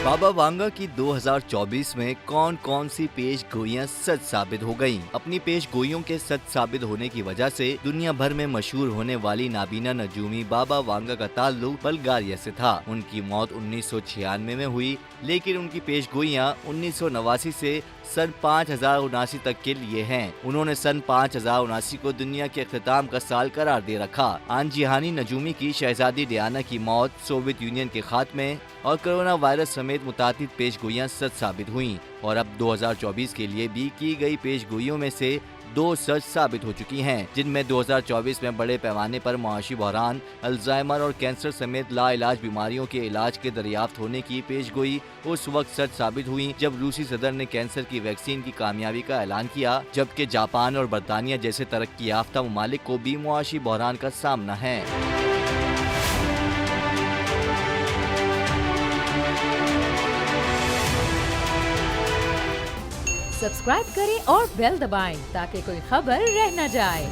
बाबा वांगा की 2024 में कौन कौन सी पेश गोइयां सच साबित हो गयीं? अपनी पेश गोइयों के सच साबित होने की वजह से दुनिया भर में मशहूर होने वाली नाबीना नजूमी बाबा वांगा का ताल्लुक बल्गारिया से था। उनकी मौत 1996 में हुई, लेकिन उनकी पेश गोइयां 1989 से सन 5079 तक के लिए हैं। उन्होंने सन 5079 को दुनिया के इख्तिताम का साल करार दे रखा। आनजिहानी नजूमी की शहजादी डियाना की मौत, सोवियत यूनियन के खात्मे और कोरोना वायरस समेत मुतातिद पेशगोइयां सच साबित हुईं और अब 2024 के लिए भी की गई पेशगोइयों में से 2 सच साबित हो चुकी हैं, जिनमें 2024 में बड़े पैमाने पर मुआशी बहरान, अल्जाइमर और कैंसर समेत लाइलाज बीमारियों के इलाज के दरियाफ्त होने की पेशगोई उस वक्त सच साबित हुई जब रूसी सदर ने कैंसर की वैक्सीन की कामयाबी का ऐलान किया, जबकि जापान और बरतानिया जैसे तरक्की याफ्ता ममालिक को भी मुआशी बहरान का सामना है। सब्सक्राइब करें और बेल दबाएं ताकि कोई खबर रह न जाए।